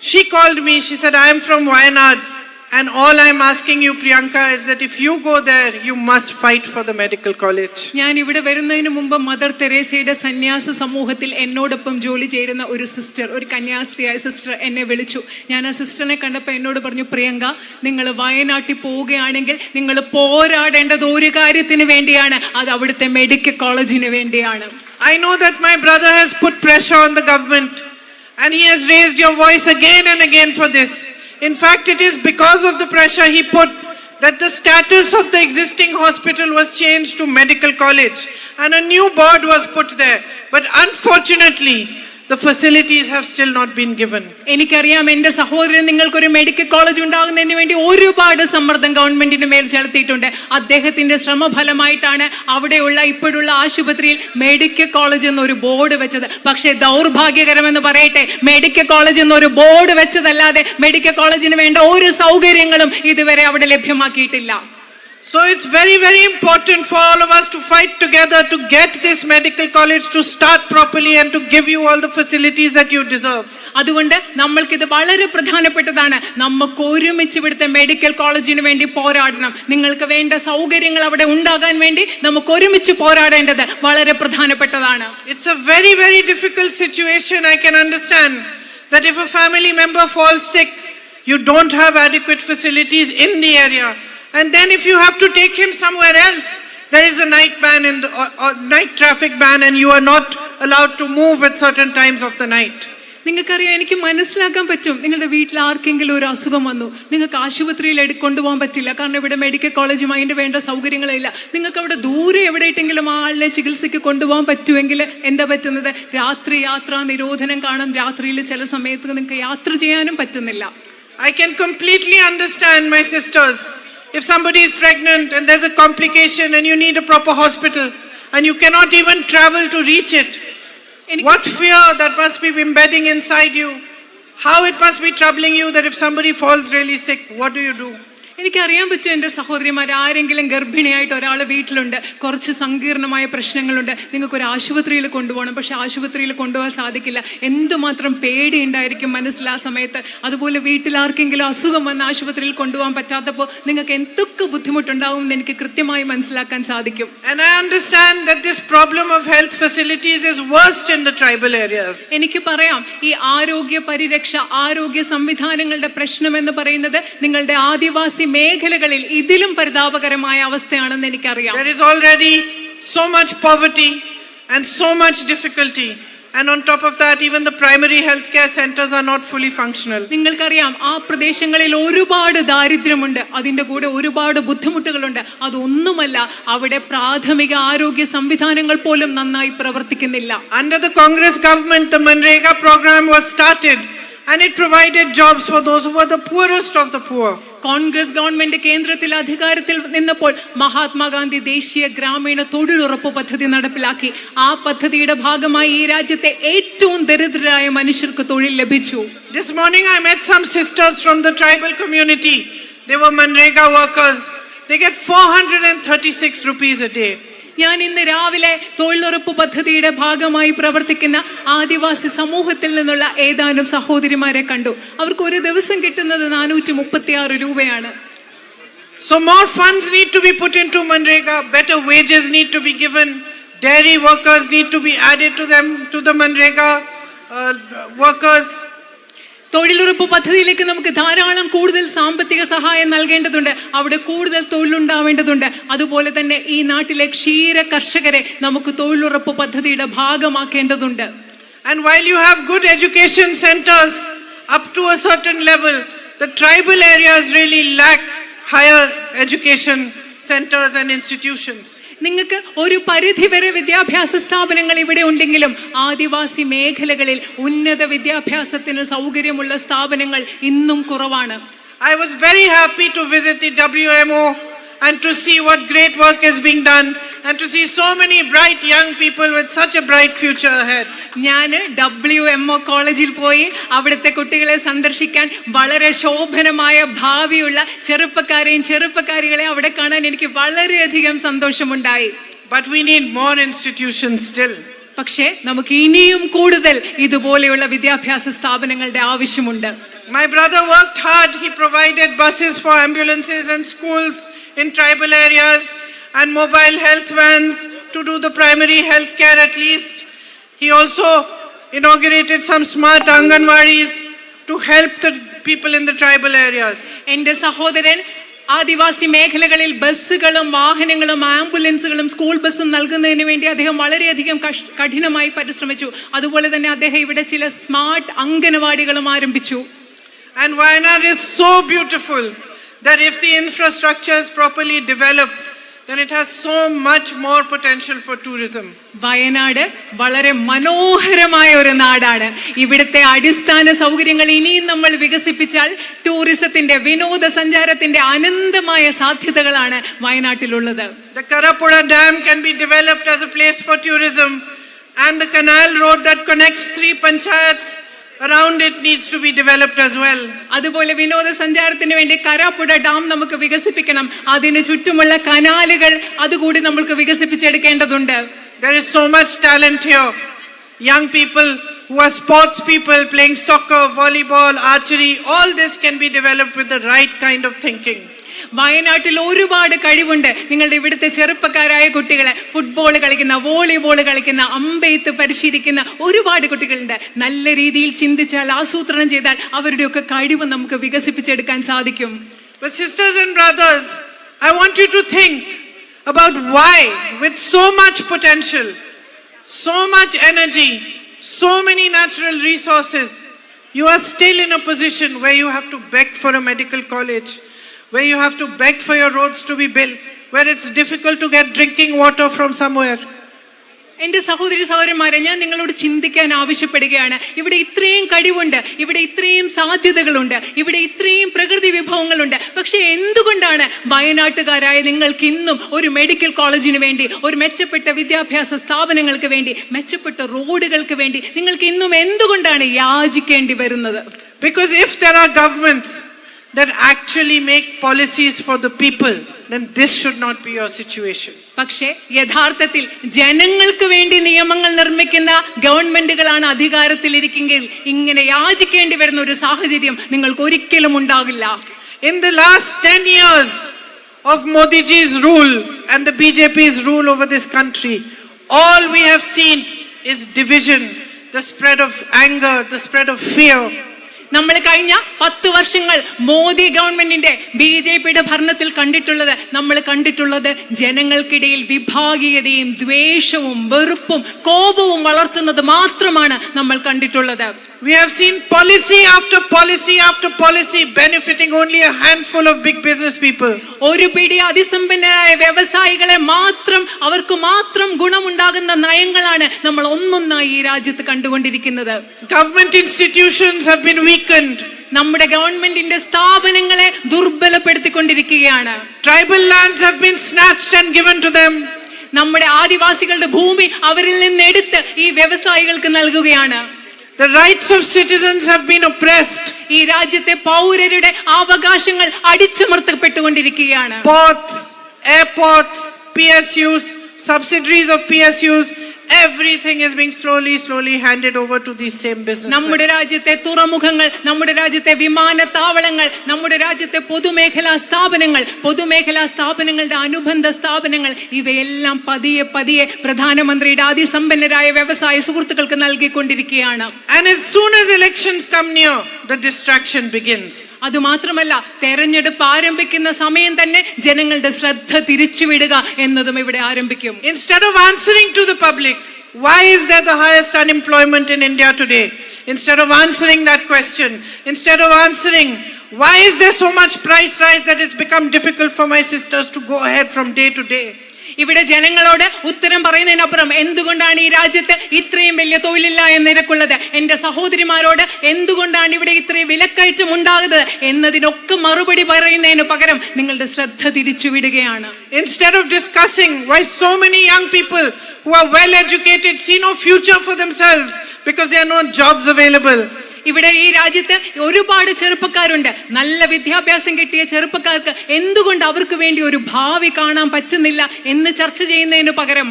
she called me. She said, I am from Wayanad, and all I'm asking you, Priyanka, is that if you go there, you must fight for the medical college. ഞാൻ ഇവിടെ വരുന്നതിന് മുമ്പ് mother തെരേസയുടെ സന്യാസ സമൂഹത്തിൽ എന്നോടൊപ്പം ജോലി ചെയ്യുന്ന ഒരു സിസ്റ്റർ, ഒരു കന്യാസ്ത്രീയായ സിസ്റ്റർ എന്നെ വിളിച്ചു. ഞാൻ ആ സിസ്റ്ററിനെ കണ്ടപ്പോൾ എന്നോട് പറഞ്ഞു, പ്രിയങ്ക, നിങ്ങൾ വയനാട്ടിൽ പോവുകയാണെങ്കിൽ നിങ്ങൾ പോരാടേണ്ടത് ഒരു കാര്യത്തിന് വേണ്ടിയാണ്, അത് അവിടുത്തെ മെഡിക്കൽ കോളേജിന് വേണ്ടിയാണ്. I know that my brother has put pressure on the government, and he has raised your voice again and again for this. In fact, it is because of the pressure he put that the status of the existing hospital was changed to medical college and a new board was put there. But unfortunately, the facilities have still not been given. എനിക്കറിയാം എൻ്റെ സഹോദരൻ നിങ്ങൾക്കൊരു medical college ഉണ്ടാകുന്നതിന് വേണ്ടി ഒരുപാട് സമ്മർദ്ദം ഗവൺമെന്റിന്റെ മേൽ ചെലുത്തിയിട്ടുണ്ട്. അദ്ദേഹത്തിന്റെ ശ്രമഫലമായിട്ടാണ് അവിടെയുള്ള ഇപ്പോഴുള്ള ആശുപത്രിയിൽ മെഡിക്കൽ കോളേജ് എന്നൊരു ബോർഡ് വെച്ചത്. പക്ഷേ ദൗർഭാഗ്യകരമെന്ന് പറയട്ടെ, മെഡിക്കൽ കോളേജ് എന്നൊരു ബോർഡ് വെച്ചതല്ലാതെ മെഡിക്കൽ കോളേജിന് വേണ്ട ഒരു സൗകര്യങ്ങളും ഇതുവരെ അവിടെ ലഭ്യമാക്കിയിട്ടില്ല. So it's very, very important for all of us to fight together to get this medical college to start properly and to give you all the facilities that you deserve. അതുകൊണ്ട് നമ്മൾക്കിത് വളരെ പ്രധാനപ്പെട്ടതാണ്. നമുക്ക് ഒരുമിച്ച് ഇവിടുത്തെ മെഡിക്കൽ കോളേജിന് വേണ്ടി പോരാടണം. നിങ്ങൾക്ക് വേണ്ട സൗകര്യങ്ങൾ അവിടെ ഉണ്ടാകാൻ വേണ്ടി നമുക്ക് ഒരുമിച്ച് പോരാടേണ്ടത് വളരെ പ്രധാനപ്പെട്ടതാണ്. It's a very, very difficult situation. I can understand that if a family member falls sick, you don't have adequate facilities in the area. And then if you have to take him somewhere else, there is a night ban or night traffic ban, and you are not allowed to move at certain times of the night. നിങ്ങൾക്കറിയാം, എനിക്ക് മനസ്സിലാക്കാൻ പറ്റും. നിങ്ങളുടെ വീട്ടിൽ ആർക്കെങ്കിലും ഒരു അസുഖം വന്നു, നിങ്ങൾക്ക് ആശുപത്രിയിൽ കൊണ്ടുപോകാൻ പറ്റില്ല, കാരണം ഇവിടെ മെഡിക്കൽ കോളേജും അതിൻ്റെ വേണ്ട സൗകര്യങ്ങളില്ല. നിങ്ങൾക്ക് അവിടെ ദൂരെ എവിടെയെങ്കിലും ആളിനെ ചികിത്സയ്ക്ക് കൊണ്ടുപോകാൻ പറ്റുമെങ്കിൽ എന്താ പറ്റുന്നത്? രാത്രി യാത്രാ നിരോധനം കാണും. രാത്രിയിൽ ചില സമയത്ത് നിങ്ങൾക്ക് യാത്ര ചെയ്യാനും പറ്റുന്നില്ല. I can completely understand, my sisters, If somebody is pregnant and there's a complication and you need a proper hospital and you cannot even travel to reach it, what fear that must be embedding inside you. How it must be troubling you that if somebody falls really sick, what do you do? എനിക്കറിയാൻ പറ്റും എൻ്റെ സഹോദരിമാർ, ആരെങ്കിലും ഗർഭിണിയായിട്ട് ഒരാൾ വീട്ടിലുണ്ട്, കുറച്ച് സങ്കീർണമായ പ്രശ്നങ്ങളുണ്ട്, നിങ്ങൾക്കൊരു ആശുപത്രിയിൽ കൊണ്ടുപോകണം, പക്ഷെ ആശുപത്രിയിൽ കൊണ്ടുപോകാൻ സാധിക്കില്ല. എന്തുമാത്രം പേടി ഉണ്ടായിരിക്കും മനസ്സിൽ ആ സമയത്ത്. അതുപോലെ വീട്ടിൽ ആർക്കെങ്കിലും അസുഖം വന്ന് ആശുപത്രിയിൽ കൊണ്ടുപോകാൻ പറ്റാത്തപ്പോൾ നിങ്ങൾക്ക് എന്തൊക്കെ ബുദ്ധിമുട്ടുണ്ടാവും എന്ന് എനിക്ക് കൃത്യമായി മനസ്സിലാക്കാൻ സാധിക്കും. And I understand that this problem of health facilities is worst in the tribal areas. എനിക്ക് പറയാം, ഈ ആരോഗ്യ പരിരക്ഷ, ആരോഗ്യ സംവിധാനങ്ങളുടെ പ്രശ്നം എന്ന് പറയുന്നത് നിങ്ങളുടെ ആദിവാസി മേഖലകളിൽ ഇതിലും പരിതാപകരമായ അവസ്ഥയാണെന്ന് എനിക്കറിയാം. There is already so much poverty and so much difficulty, and on top of that even the primary health care centers are not fully functional. നിങ്ങൾക്കറിയാം, ആ പ്രദേശങ്ങളിൽ ഒരുപാട് ദാരിദ്ര്യമുണ്ട്, അതിന്റെ കൂടെ ഒരുപാട് ബുദ്ധിമുട്ടുകളുണ്ട്. അതൊന്നുമല്ല, അവിടെ പ്രാഥമിക ആരോഗ്യ സംവിധാനങ്ങൾ പോലും നന്നായി പ്രവർത്തിക്കുന്നില്ല. Under the Congress government, the Manrega program was started and it provided jobs for those who were the poorest of the poor. Congress government കേന്ദ്രത്തിൽ അധികാരത്തിൽ നിന്നപ്പോൾ മഹാത്മാഗാന്ധി ദേശീയ ഗ്രാമീണ തൊഴിലുറപ്പ് പദ്ധതി നടപ്പിലാക്കി. ആ പദ്ധതിയുടെ ഭാഗമായി ഈ രാജ്യത്തെ ഏറ്റവും ദരിദ്രരായ മനുഷ്യർക്ക് തൊഴിൽ ലഭിച്ചു. This morning I met some sisters from the tribal community. They were Manrega workers. They get 436 rupees a day. ഞാൻ ഇന്ന് രാവിലെ തൊഴിലുറപ്പ് പദ്ധതിയുടെ ഭാഗമായി പ്രവർത്തിക്കുന്ന ആദിവാസി സമൂഹത്തിൽ നിന്നുള്ള ഏതാനും സഹോദരിമാരെ കണ്ടു. അവർക്ക് ഒരു ദിവസം കിട്ടുന്നത് 436 രൂപയാണ്. So more funds need to be put into Manrega, better wages need to be given, dairy workers need to be added to them, to the Manrega workers. തൊഴിലുറപ്പ് പദ്ധതിയിലേക്ക് നമുക്ക് ധാരാളം കൂടുതൽ സാമ്പത്തിക സഹായം നൽകേണ്ടതുണ്ട്. അവിടെ കൂടുതൽ തൊഴിലുണ്ടാവേണ്ടതുണ്ട്. അതുപോലെ തന്നെ ഈ നാട്ടിലെ ക്ഷീര കർഷകരെ നമുക്ക് തൊഴിലുറപ്പ് പദ്ധതിയുടെ ഭാഗമാക്കേണ്ടതുണ്ട്. And while you have good education centers up to a certain level, the tribal areas really lack higher education centers and institutions. നിങ്ങൾക്ക് ഒരു പരിധി വരെ വിദ്യാഭ്യാസ സ്ഥാപനങ്ങൾ ഇവിടെ ഉണ്ടെങ്കിലും ആദിവാസി മേഖലകളിൽ ഉന്നത വിദ്യാഭ്യാസത്തിന് സൗകര്യമുള്ള സ്ഥാപനങ്ങൾ ഇന്നും കുറവാണ്. I was very happy to visit the WMO and to see what great work is being done and to see so many bright young people with such a bright future ahead. ഞാൻ WMO കോളേജിൽ പോയി അവിടുത്തെ കുട്ടികളെ സന്ദർശിക്കാൻ, വളരെ ശോഭനമായ ഭാവിയുള്ള ചെറുപ്പക്കാരെയും ചെറുപ്പക്കാരികളെയും അവിടെ കാണാൻ എനിക്ക് വളരെയധികം സന്തോഷമുണ്ടായി. But we need more institutions still. പക്ഷേ നമുക്ക് ഇനിയും കൂടുതൽ ഇതുപോലെയുള്ള വിദ്യാഭ്യാസ സ്ഥാപനങ്ങളുടെ ആവശ്യമുണ്ട്. My brother worked hard. He provided buses for ambulances and schools in tribal areas and mobile health vans to do the primary health care at least. He also inaugurated some smart Anganwadis to help the people in the tribal areas. എൻ്റെ സഹോദരൻ ആദിവാസി മേഖലകളിൽ ബസ്സുകളും വാഹനങ്ങളും ആംബുലൻസുകളും school ബസ്സും നൽകുന്നതിന് വേണ്ടി അദ്ദേഹം വളരെയധികം കഠിനമായി പരിശ്രമിച്ചു. അതുപോലെ തന്നെ അദ്ദേഹം ഇവിടെ ചില സ്മാർട്ട് അംഗനവാടികളും ആരംഭിച്ചു. And Wayanad is so beautiful that if the infrastructure is properly developed, then it has so much more potential for tourism. Wayanad വളരെ മനോഹരമായ ഒരു നാടാണ്. ഇവിടുത്തെ അടിസ്ഥാന സൗകര്യങ്ങൾ ഇനിയും നമ്മൾ വികസിപ്പിച്ചാൽ ടൂറിസത്തിന്റെ, വിനോദസഞ്ചാരത്തിന്റെ അനന്തമായ സാധ്യതകളാണ് വയനാട്ടിലുള്ളത്. The Kalpetta Dam can be developed as a place for tourism, and the canal road that connects 3 panchayats around it needs to be developed as well. അതുപോലെ വിനോദസഞ്ചാരത്തിന് വേണ്ടി കരാപ്പുഴ ഡാം നമുക്ക് വികസിപ്പിക്കണം. അതിന് ചുറ്റുമുള്ള കനാലുകൾ അതുകൂടി നമുക്ക് വികസിപ്പിച്ചെടുക്കേണ്ടതുണ്ട്. There is so much talent here. Young people who are sports people playing soccer, volleyball, archery, all this can be developed with the right kind of thinking. വയനാട്ടിൽ ഒരുപാട് കഴിവുണ്ട്. നിങ്ങളുടെ ഇവിടുത്തെ ചെറുപ്പക്കാരായ കുട്ടികളെ ഫുട്ബോൾ കളിക്കുന്ന, വോളിബോൾ കളിക്കുന്ന, അമ്പെയ്ത്ത് പരിശീലിക്കുന്ന ഒരുപാട് കുട്ടികളുണ്ട്. നല്ല രീതിയിൽ ചിന്തിച്ചാൽ, ആസൂത്രണം ചെയ്താൽ അവരുടെയൊക്കെ കഴിവ് നമുക്ക് വികസിപ്പിച്ചെടുക്കാൻ സാധിക്കും. But sisters and brothers, I want you to think about why, with so much potential, so much energy, so many natural resources, you are still in a position where you have to beg for a medical college, where you have to beg for your roads to be built, where it's difficult to get drinking water from somewhere. എന്റെ സഹോദരി സഹോദരന്മാരെ, ഞാൻ നിങ്ങളോട് ചിന്തിക്കാൻ ആവശ്യപ്പെടുകയാണ്. ഇവിടെ ഇത്രയും കഴിവുണ്ട്, ഇവിടെ ഇത്രയും സാധ്യതകളുണ്ട്, ഇവിടെ ഇത്രയും പ്രകൃതി വിഭവങ്ങളുണ്ട്. പക്ഷെ എന്തുകൊണ്ടാണ് വയനാട്ടുകാരായ നിങ്ങൾക്ക് ഇന്നും ഒരു മെഡിക്കൽ കോളേജിന് വേണ്ടി, ഒരു മെച്ചപ്പെട്ട വിദ്യാഭ്യാസ സ്ഥാപനങ്ങൾക്ക് വേണ്ടി, മെച്ചപ്പെട്ട റോഡുകൾക്ക് വേണ്ടി നിങ്ങൾക്ക് ഇന്നും എന്തുകൊണ്ടാണ് യാചിക്കേണ്ടി വരുന്നത്? Because if there are governments that actually make policies for the people, then this should not be your situation. പക്ഷേ യഥാർത്ഥത്തിൽ ജനങ്ങൾക്ക് വേണ്ടി നിയമങ്ങൾ നിർമ്മിക്കുന്ന ഗവൺമെന്റുകളാണ് അധികാരത്തിലിരിക്കെങ്കിൽ ഇങ്ങനെ യാചിക്കേണ്ടി വരുന്ന ഒരു സാഹചര്യം നിങ്ങൾക്ക് ഒരിക്കലും ഉണ്ടാകില്ല. In the last 10 years of Modi ji's rule and the BJP's rule over this country, all we have seen is division, the spread of anger, the spread of fear. നമ്മൾ കഴിഞ്ഞ 10 വർഷങ്ങൾ മോദി ഗവൺമെന്റിന്റെ BJPയുടെ ഭരണത്തിൽ കണ്ടിട്ടുള്ളത് ജനങ്ങൾക്കിടയിൽ വിഭാഗീയതയും ദ്വേഷവും വെറുപ്പും കോപവും വളർത്തുന്നത് മാത്രമാണ് നമ്മൾ കണ്ടിട്ടുള്ളത്. We have seen policy after policy after policy benefiting only a handful of big business people. ഒരു പിടി അതിസമ്പന്നരായ വ്യവസായികളെ അവർക്ക് മാത്രം ഗുണമുണ്ടാകുന്ന നയങ്ങളാണ് നമ്മൾ ഒന്നൊന്നായി ഈ രാജ്യത്ത് കണ്ടുകൊണ്ടിരിക്കുന്നത്. Government institutions have been weakened. നമ്മുടെ ഗവൺമെന്റിന്റെ സ്ഥാപനങ്ങളെ ദുർബലപ്പെടുത്തിക്കൊണ്ടിരിക്കുകയാണ്. Tribal lands have been snatched and given to them. നമ്മുടെ ആദിവാസികളുടെ ഭൂമി അവരിൽ നിന്ന് എടുത്ത് ഈ വ്യവസായികൾക്ക് നൽകുകയാണ്. The rights of citizens have been oppressed. ഈ രാജ്യത്തെ പൗരരുടെ അവകാശങ്ങൾ അടിച്ചമർത്തപ്പെട്ടുകൊണ്ടിരിക്കുകയാണ്. Ports, airports, PSUs, subsidiaries of PSUs, everything is being slowly handed over to these same businesses. നമ്മുടെ രാജ്യത്തെ തുറമുഖങ്ങൾ, നമ്മുടെ രാജ്യത്തെ വിമാനത്താവളങ്ങൾ, നമ്മുടെ രാജ്യത്തെ പൊതുമേഖലാ സ്ഥാപനങ്ങളുടെ അനുബന്ധ സ്ഥാപനങ്ങൾ ഇവയെല്ലാം പതിയെ പ്രധാനമന്ത്രിയുടെ അതിസമ്പന്നരായ വ്യവസായ സുഹൃത്തുക്കൾക്ക് നൽകിക്കൊണ്ടിരിക്കുകയാണ്. And as soon as elections come near, the distraction begins. അതുമാത്രമല്ല, തെരഞ്ഞെടുപ്പ് ആരംഭിക്കുന്ന സമയം തന്നെ ജനങ്ങളുടെ ശ്രദ്ധ തിരിച്ചുവിടുക എന്നതും ഇവിടെ ആരംഭിക്കും. Instead of answering to the public, why is there the highest unemployment in India today? Instead of answering that question, instead of answering why is there so much price rise that it's become difficult for my sisters to go ahead from day to day? ഇവിടെ ജനങ്ങളോട് ഉത്തരം പറയുന്നതിനപ്പുറം എന്തുകൊണ്ടാണ് ഈ രാജ്യത്ത് ഇത്രയും വലിയ തൊഴിലില്ലായ്മ നിരക്കുള്ളത്, എന്റെ സഹോദരിമാരോട് എന്തുകൊണ്ടാണ് ഇവിടെ ഇത്രയും വിലക്കയറ്റം ഉണ്ടാകുന്നത് എന്നതിനൊക്കെ മറുപടി പറയുന്നതിന് പകരം നിങ്ങളുടെ ശ്രദ്ധ തിരിച്ചുവിടുകയാണ്. Instead of discussing why so many young people who are well educated see no future for themselves because there are no jobs available. ഇവിടെ ഈ രാജ്യത്ത് ഒരുപാട് ചെറുപ്പക്കാരുണ്ട്. നല്ല വിദ്യാഭ്യാസം കിട്ടിയ ചെറുപ്പക്കാർക്ക് എന്തുകൊണ്ട് അവർക്ക് വേണ്ടി ഒരു ഭാവി കാണാൻ പറ്റുന്നില്ല എന്ന് ചർച്ച ചെയ്യുന്നതിന് പകരം,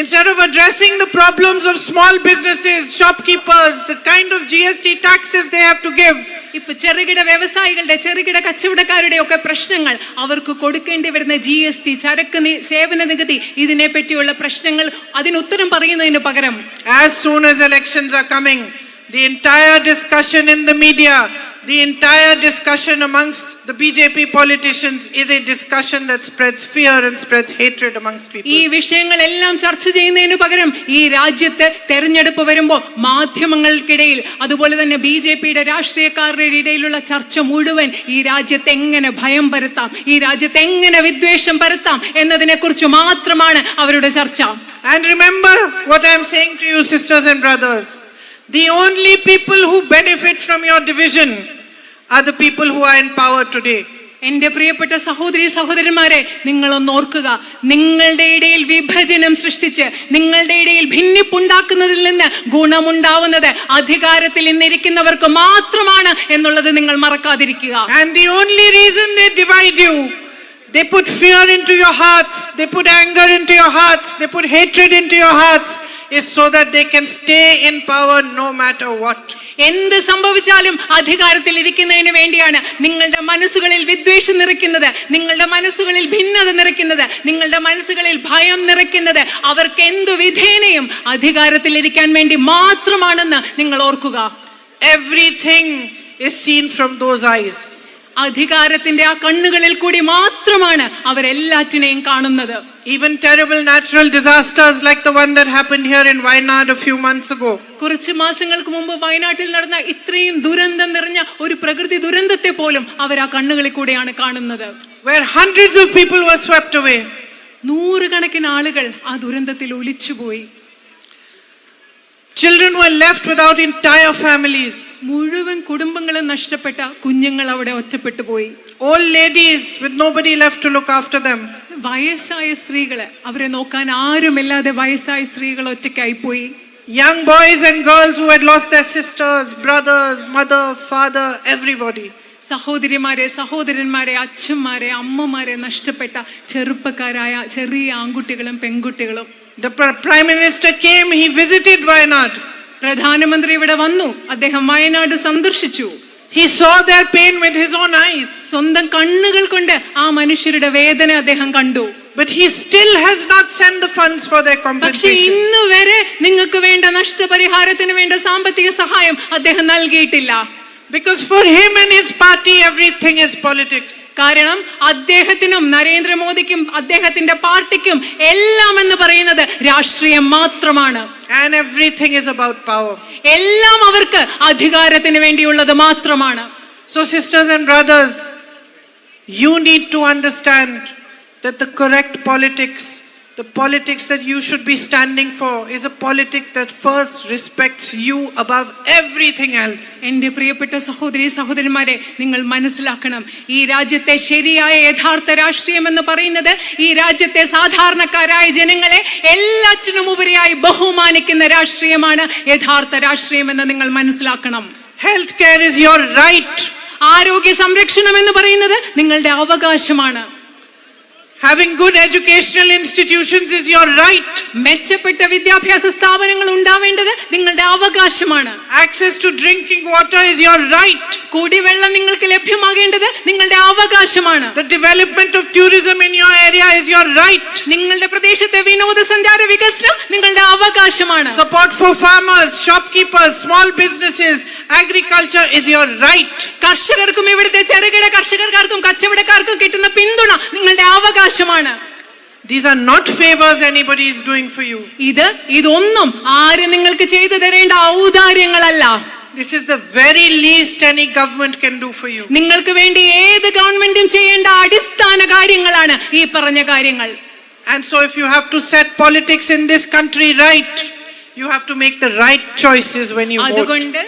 instead of addressing the problems of small businesses, shopkeepers, the kind of GST taxes they have to give, ഇപ്പൊ ചെറുകിട വ്യവസായികളുടെ, ചെറുകിട കച്ചവടക്കാരുടെ ഒക്കെ പ്രശ്നങ്ങൾ, അവർക്ക് കൊടുക്കേണ്ടി വരുന്ന GST, ചരക്ക് സേവന നികുതി, ഇതിനെ പറ്റിയുള്ള പ്രശ്നങ്ങൾ, അതിന് ഉത്തരം പറയുന്നതിന് പകരം, as soon as elections are coming, the entire discussion in the media, the entire discussion amongst the BJP politicians is a discussion that spreads fear and spreads hatred amongst people. ഈ വിഷയങ്ങളെല്ലാം ചർച്ച ചെയ്യുന്നതിന് പകരം ഈ രാജ്യത്ത് തെരഞ്ഞെടുപ്പ് വരുമ്പോൾ മാധ്യമങ്ങൾക്കിടയിൽ, അതുപോലെ തന്നെ BJPയുടെ രാഷ്ട്രീയക്കാരുടെ ഇടയിലുള്ള ചർച്ച മുഴുവൻ ഈ രാജ്യത്ത് എങ്ങനെ ഭയം പരത്താം, ഈ രാജ്യത്ത് എങ്ങനെ വിദ്വേഷം പരത്താം എന്നതിനെ കുറിച്ച് മാത്രമാണ് അവരുടെ ചർച്ച. And remember what I am saying to you, sisters and brothers. The only people who benefit from your division are the people who are in power today. എന്റെ പ്രിയപ്പെട്ട സഹോദരന്മാരെ, നിങ്ങളൊന്ന് ഓർക്കുക, നിങ്ങളുടെ ഇടയിൽ വിഭജനം സൃഷ്ടിച്ച് നിങ്ങളുടെ ഇടയിൽ ഭിന്നിപ്പുണ്ടാക്കുന്നതിൽ നിന്ന് ഗുണമുണ്ടാവുന്നത് അധികാരത്തിൽ ഇന്നിരിക്കുന്നവർക്ക് മാത്രമാണ് എന്നുള്ളത് നിങ്ങൾ മറക്കാതിരിക്കുക. And the only reason they divide you, they put fear into your hearts, they put anger into your hearts, they put hatred into your hearts, is so that they can stay in power no matter what. എന്ത് സംഭവിച്ചാലും അധികാരത്തിൽ ഇരിക്കുന്നതിന് വേണ്ടിയാണ് നിങ്ങളുടെ മനസ്സുകളിൽ വിദ്വേഷം നിറയ്ക്കുന്നത്, നിങ്ങളുടെ മനസ്സുകളിൽ ഭിന്നത നിറയ്ക്കുന്നത്, നിങ്ങളുടെ മനസ്സുകളിൽ ഭയം നിറയ്ക്കുന്നത് അവർക്ക് എന്തു വിധേനയും അധികാരത്തിൽ ഇരിക്കാൻ വേണ്ടി മാത്രമാണെന്ന് നിങ്ങൾ ഓർക്കുക. Everything is seen from those eyes. അധികാരത്തിന്റെ ആ കണ്ണുകളിൽ കൂടി മാത്രമാണ് അവരെല്ലാറ്റിനെയും കാണുന്നത്. Even terrible natural disasters like the one that happened here in Wayanad a few months ago. കുറച്ച് മാസങ്ങൾക്ക് മുമ്പ് വയനാട്ടിൽ നടന്ന ഇത്രയും ദുരന്തം നിറഞ്ഞ ഒരു പ്രകൃതി ദുരന്തത്തെ പോലും അവർ ആ കണ്ണുകളിൽ കൂടെയാണ് കാണുന്നത്. Where hundreds of people were swept away. നൂറുകണക്കിന് ആളുകൾ ആ ദുരന്തത്തിൽ ഒലിച്ചുപോയി. Children were left without entire families. മുഴുവൻ കുടുംബങ്ങളും നഷ്ടപ്പെട്ട കുഞ്ഞുങ്ങൾ അവിടെ ഒറ്റപ്പെട്ടു പോയി. Old ladies with nobody left to look after them. വയസ്സായ സ്ത്രീകള്, അവരെ നോക്കാൻ ആരുമില്ലാതെ വയസ്സായ സ്ത്രീകൾ ഒറ്റയ്ക്കായി പോയി. Young boys and girls who had lost their sisters, brothers, mother, father, everybody. സഹോദരിമാരെ, സഹോദരന്മാരെ, അച്ഛന്മാരെ, അമ്മമാരെ നഷ്ടപ്പെട്ട ചെറുപ്പക്കാരായ ചെറിയ ആൺകുട്ടികളും പെൺകുട്ടികളും. The Prime Minister came, he visited Wayanad. പ്രധാനമന്ത്രി ഇവിടെ വന്നു, അദ്ദേഹം വയനാട് സന്ദർശിച്ചു. He saw their pain with his own eyes. സ്വന്തം കണ്ണുകൾ കൊണ്ട് ആ മനുഷ്യരുടെ വേദന അദ്ദേഹം കണ്ടു. But he still has not sent the funds for their പക്ഷെ compensation. ഇന്ന് വരെ നിങ്ങൾക്ക് വേണ്ട നഷ്ടപരിഹാരത്തിന് വേണ്ട സാമ്പത്തിക സഹായം അദ്ദേഹം നൽകിയിട്ടില്ല. Because for him and his party, everything is politics. കാരണം അദ്ദേഹത്തിനും നരേന്ദ്രമോദിക്കും അദ്ദേഹത്തിന്റെ പാർട്ടിക്കും എല്ലാം എന്ന് പറയുന്നത് രാഷ്ട്രീയം മാത്രമാണ്. And everything is about power. എല്ലാം അവർക്ക് അധികാരത്തിന് വേണ്ടിയുള്ളത് മാത്രമാണ്. So sisters and brothers, you need to understand that the correct politics, the politics that you should be standing for, is a politic that first respects you above everything else. എന്റെ പ്രിയപ്പെട്ട സഹോദരി സഹോദരന്മാരെ, നിങ്ങൾ മനസ്സിലാക്കണം, ഈ രാജ്യത്തെ ശരിയായ യഥാർത്ഥ രാഷ്ട്രീയം എന്ന് പറയുന്നത് ഈ രാജ്യത്തെ സാധാരണക്കാരായ ജനങ്ങളെ എല്ലാറ്റിനും ഉപരിയായി ബഹുമാനിക്കുന്ന രാഷ്ട്രീയമാണ് യഥാർത്ഥ രാഷ്ട്രീയം എന്ന് നിങ്ങൾ മനസ്സിലാക്കണം. Health care is your right. ആരോഗ്യ സംരക്ഷണം എന്ന് പറയുന്നത് നിങ്ങളുടെ അവകാശമാണ്. Having good educational institutions is your right. മെച്ചപ്പെട്ട വിദ്യാഭ്യാസ സ്ഥാപനങ്ങൾ ഉണ്ടാവേണ്ടത് നിങ്ങളുടെ അവകാശമാണ്. Access to drinking water is your right. കുടിവെള്ളം നിങ്ങൾക്ക് ലഭ്യമാകേണ്ടത് നിങ്ങളുടെ അവകാശമാണ്. The development of tourism in your area is your right. നിങ്ങളുടെ പ്രദേശത്തെ വിനോദസഞ്ചാര വികസനം നിങ്ങളുടെ അവകാശമാണ്. Support for farmers, shopkeepers, small businesses, agriculture is your right. കർഷകർക്കും ഇവിടുത്തെ ചെറുകിട കർഷകർക്കും കച്ചവടക്കാർക്കും കിട്ടുന്ന പിന്തുണ നിങ്ങളുടെ അവകാശമാണ്. These are not favors anybody is doing for you. ഇതൊന്നും ആരും നിങ്ങൾക്ക് ചെയ്തു തരേണ്ട ഔദാര്യങ്ങളല്ല. This is the very least any government can do for you. നിങ്ങൾക്ക് വേണ്ടി ഏത് ഗവൺമെന്റും ചെയ്യേണ്ട അടിസ്ഥാന കാര്യങ്ങളാണ് ഈ പറഞ്ഞ കാര്യങ്ങൾ. And so if you have to set politics in this country right, you have to make the right choices when you vote. അതുകൊണ്ട്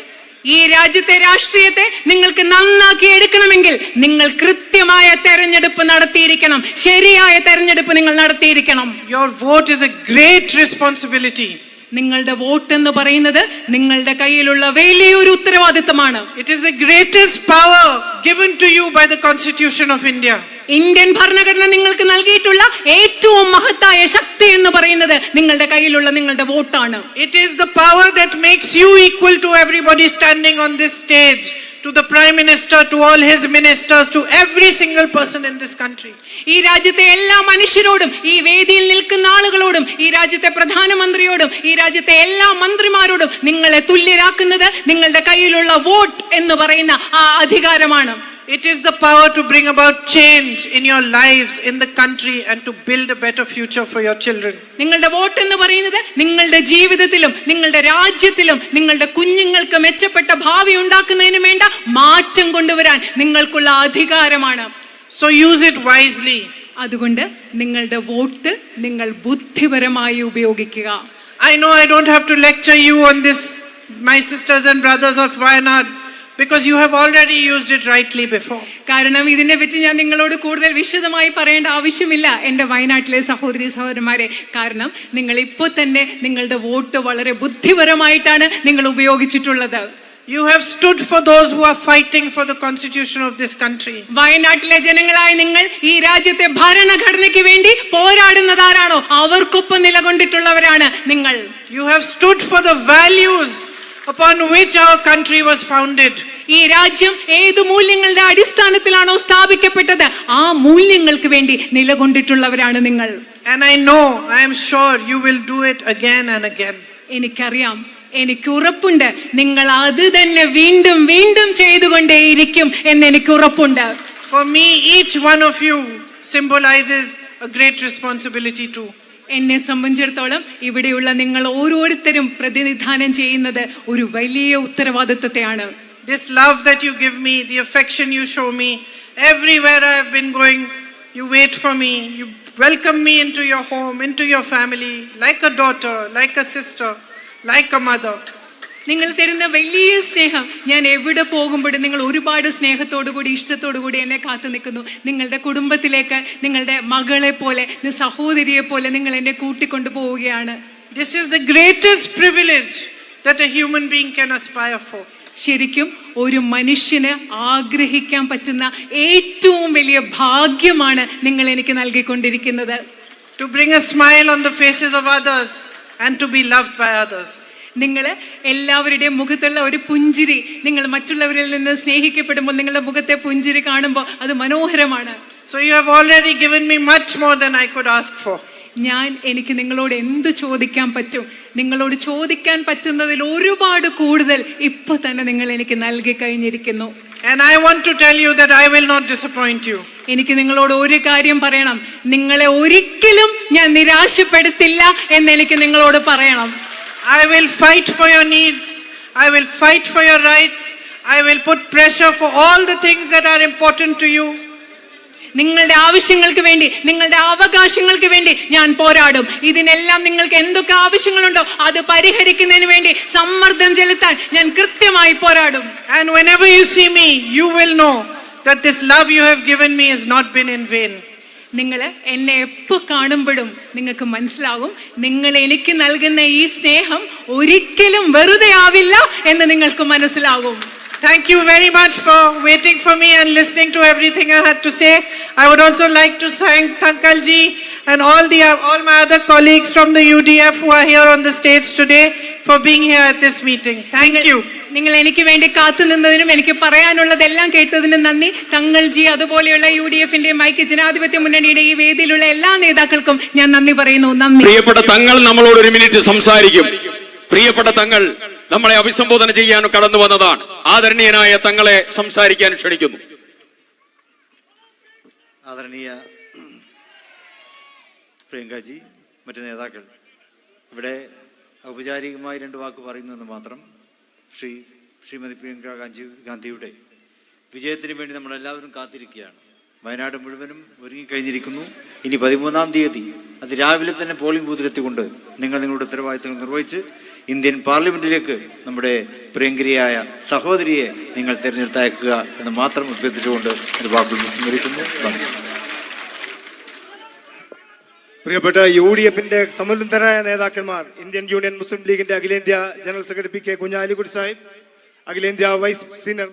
ഈ രാജ്യത്തെ രാഷ്ട്രീയത്തെ നിങ്ങൾക്ക് നന്നാക്കി എടുക്കണമെങ്കിൽ നിങ്ങൾ കൃത്യമായ തെരഞ്ഞെടുപ്പ് നടത്തിയിരിക്കണം. ശരിയായ തെരഞ്ഞെടുപ്പ് നിങ്ങൾ നടത്തിയിരിക്കണം. Your vote is a great responsibility. നിങ്ങളുടെ വോട്ട് എന്ന് പറയുന്നത് നിങ്ങളുടെ കയ്യിലുള്ള വലിയൊരു ഉത്തരവാദിത്തമാണ്. It is the greatest power given to you by the Constitution of India. Indian ഭരണഘടന നിങ്ങൾക്ക് നൽകിയിട്ടുള്ള ഏറ്റവും മഹത്തായ ശക്തി എന്ന് പറയുന്നത് നിങ്ങളുടെ കയ്യിലുള്ള നിങ്ങളുടെ വോട്ടാണ്. It is the power that makes you equal to everybody standing on this stage, to the Prime Minister, to all his ministers, to every single person in this country. ഈ രാജ്യത്തെ എല്ലാ മനുഷ്യരോടും, ഈ വേദിയിൽ നിൽക്കുന്ന ആളുകളോടും, ഈ രാജ്യത്തെ പ്രധാനമന്ത്രിയോടും, ഈ രാജ്യത്തെ എല്ലാ മന്ത്രിമാരോടും നിങ്ങളെ തുല്യരാക്കുന്നത് നിങ്ങളുടെ കയ്യിലുള്ള വോട്ട് എന്ന് പറയുന്ന ആ അധികാരമാണ്. It is the power to bring about change in your lives, in the country, and to build a better future for your children. നിങ്ങളുടെ വോട്ട് എന്ന് പറയുന്നത് നിങ്ങളുടെ ജീവിതത്തിലും നിങ്ങളുടെ രാജ്യത്തിലും നിങ്ങളുടെ കുഞ്ഞുങ്ങൾക്ക് മെച്ചപ്പെട്ട ഭാവി ഉണ്ടാക്കുന്നതിന് വേണ്ട മാറ്റം കൊണ്ടുവരാൻ നിങ്ങൾക്കുള്ള അധികാരമാണ്. So use it wisely. അതുകൊണ്ട് നിങ്ങളുടെ വോട്ട് നിങ്ങൾ ബുദ്ധിപരമായി ഉപയോഗിക്കുക. I know I don't have to lecture you on this, my sisters and brothers of Wayanad, because you have already used it rightly before. കാരണം ഇതിനെ പറ്റി ഞാൻ നിങ്ങളോട് കൂടുതൽ വിശദമായി പറയേണ്ട ആവശ്യമില്ല എൻ്റെ വയനാട്ടിലെ സഹോദരി സഹോദരന്മാരെ. കാരണം നിങ്ങൾ ഇപ്പോൾ തന്നെ നിങ്ങളുടെ വോട്ട് വളരെ ബുദ്ധിപരമായിട്ടാണ് നിങ്ങൾ ഉപയോഗിച്ചിട്ടുള്ളത്. You have stood for those who are fighting for the constitution of this country. വയനാട്ടിലെ ജനങ്ങളായ നിങ്ങൾ ഈ രാജ്യത്തെ ഭരണഘടനയ്ക്ക് വേണ്ടി പോരാടുന്നതാരാണോ അവർക്കൊപ്പം നിലകൊണ്ടിട്ടുള്ളവരാണ് നിങ്ങൾ. You have stood for the values upon which our country was founded. ഈ രാജ്യം ഏതു മൂല്യങ്ങളുടെ അടിസ്ഥാനത്തിലാണോ സ്ഥാപിക്കപ്പെട്ടത് ആ മൂല്യങ്ങൾക്ക് വേണ്ടി നിലകൊണ്ടിട്ടുള്ളവരാണ് നിങ്ങൾ. And I know, I am sure you will do it again and again. എനിക്കറിയാം, എനിക്ക് ഉറപ്പുണ്ട് നിങ്ങൾ അത് തന്നെ വീണ്ടും വീണ്ടും ചെയ്തുകൊണ്ടേയിരിക്കും എന്ന് എനിക്ക് ഉറപ്പുണ്ട്. For me, each one of you symbolizes a great responsibility too. എന്നെ സംബന്ധിച്ചിടത്തോളം ഇവിടെയുള്ള നിങ്ങൾ ഓരോരുത്തരും പ്രതിനിധാനം ചെയ്യുന്നത് ഒരു വലിയ ഉത്തരവാദിത്തത്തെയാണ്. This love that you give me, the affection you show me, everywhere I have been going, you wait for me, you welcome me into your home, into your family, like a daughter, like a sister. like a mother. നിങ്ങൾ തരുന്ന വലിയ സ്നേഹം, ഞാൻ എവിടെ പോകുമ്പോഴും നിങ്ങൾ ഒരുപാട് സ്നേഹത്തോടു കൂടി ഇഷ്ടത്തോടു കൂടി എന്നെ കാത്തു നിൽക്കുന്നു. നിങ്ങളുടെ കുടുംബത്തിലേക്ക് നിങ്ങളുടെ മകളെ പോലെ, സഹോദരിയെ പോലെ നിങ്ങൾ എന്നെ കൂട്ടിക്കൊണ്ടു പോവുകയാണ്. This is the greatest privilege that a human being can aspire for. ശരിക്കും ഒരു മനുഷ്യന് ആഗ്രഹിക്കാൻ പറ്റുന്ന ഏറ്റവും വലിയ ഭാഗ്യമാണ് നിങ്ങൾ എനിക്ക് നൽകിക്കൊണ്ടിരിക്കുന്നത്. To bring a smile on the faces of others and to be loved by others. നിങ്ങൾ എല്ലാവരുടെയും മുഖത്തുള്ള ഒരു പുഞ്ചിരി, നിങ്ങൾ മറ്റുള്ളവരിൽ നിന്ന് സ്നേഹിക്കപ്പെടുമ്പോൾ നിങ്ങളുടെ മുഖത്തെ പുഞ്ചിരി കാണുമ്പോൾ അത് മനോഹരമാണ്. So you have already given me much more than I could ask for. എനിക്ക് നിങ്ങളോട് എന്ത് ചോദിക്കാൻ പറ്റും? നിങ്ങളോട് ചോദിക്കാൻ പറ്റുന്നതിൽ ഒരുപാട് കൂടുതൽ ഇപ്പൊ തന്നെ നിങ്ങൾ എനിക്ക് നൽകി കഴിഞ്ഞിരിക്കുന്നു. And I want to tell you that I will not disappoint you. എനിക്ക് നിങ്ങളോട് ഒരു കാര്യം പറയണം, നിങ്ങളെ ഒരിക്കലും ഞാൻ നിരാശപ്പെടുത്തില്ല എന്ന് എനിക്ക് നിങ്ങളോട് പറയണം. I will fight for your needs. I will fight for your rights. I will put pressure for all the things that are important to you. നിങ്ങളുടെ ആവശ്യങ്ങൾക്ക് വേണ്ടി, നിങ്ങളുടെ അവകാശങ്ങൾക്ക് വേണ്ടി ഞാൻ പോരാടും. ഇതിനെല്ലാം നിങ്ങൾക്ക് എന്തൊക്കെ ആവശ്യങ്ങളുണ്ടോ അത് പരിഹരിക്കുന്നതിന് വേണ്ടി സമ്മർദ്ദം ചെലുത്താൻ ഞാൻ കൃത്യമായി പോരാടും. And whenever you see me, you will know that this love you have given me has not been in vain. നിങ്ങൾ എന്നെ എപ്പോൾ കാണുമ്പോഴും നിങ്ങൾക്ക് മനസ്സിലാകും, നിങ്ങൾ എനിക്ക് നൽകുന്ന ഈ സ്നേഹം ഒരിക്കലും വെറുതെ ആവില്ല എന്ന് നിങ്ങൾക്ക് മനസ്സിലാകും. Thank you very much for waiting for me and listening to everything I had to say. I would also like to thank Thankalji and all my other colleagues from the UDF who are here on the stage today for being here at this meeting. Thank you. നിങ്ങൾ എനിക്ക് വേണ്ടി കാത്തു നിന്നതിനും എനിക്ക് പറയാനുള്ളതെല്ലാം കേട്ടതിനും നന്ദി. തങ്ങൾജി, അതുപോലെയുള്ള UDF-ന്റെയും ഐക്യ ജനാധിപത്യ മുന്നണിയുടെ ഈ വേദിയിലുള്ള എല്ലാ നേതാക്കൾക്കും ഞാൻ നന്ദി പറയുന്നു. നന്ദി. പ്രിയപ്പെട്ട തങ്ങൾ നമ്മളോട് ഒരു മിനിറ്റ് സംസാരിക്കും. പ്രിയപ്പെട്ട തങ്ങൾ നമ്മളെ അഭിസംബോധന ചെയ്യാൻ കടന്നു വന്നതാണ്. ആദരണീയനായ തങ്ങളെ സംസാരിക്കാൻ ക്ഷണിക്കുന്നു. ആദരണീയ പ്രിയങ്കാജി, മറ്റു നേതാക്കൾ, ഇവിടെ ഔപചാരികമായി 2 വാക്ക് പറയുന്നുവെന്ന് മാത്രം. ശ്രീമതി പ്രിയങ്ക ഗാന്ധിയുടെ വിജയത്തിന് വേണ്ടി നമ്മളെല്ലാവരും കാത്തിരിക്കുകയാണ്. വയനാട് മുഴുവനും ഒരുങ്ങിക്കഴിഞ്ഞിരിക്കുന്നു. ഇനി 13-ാം തീയതി അതിരാവിലെ തന്നെ പോളിംഗ് ബൂത്തിലെത്തിക്കൊണ്ട് നിങ്ങളുടെ ഉത്തരവാദിത്തങ്ങൾ നിർവഹിച്ച് ഇന്ത്യൻ പാർലമെന്റിലേക്ക് നമ്മുടെ പ്രിയങ്കരിയായ സഹോദരിയെ നിങ്ങൾ തിരഞ്ഞെടുത്തയക്കുക എന്ന് മാത്രം അഭ്യർത്ഥിച്ചുകൊണ്ട് ഒരു വാക്കുകൾ വിസ്മരിക്കുന്നു. പ്രിയപ്പെട്ട UDF-ന്റെ സമുന്നതരായ നേതാക്കന്മാർ, ഇന്ത്യൻ യൂണിയൻ മുസ്ലിം ലീഗിന്റെ അഖിലേന്ത്യാ general secretary PK Kunhalikutty Sahib, അഖിലേന്ത്യാ വൈസ് സീനിയർ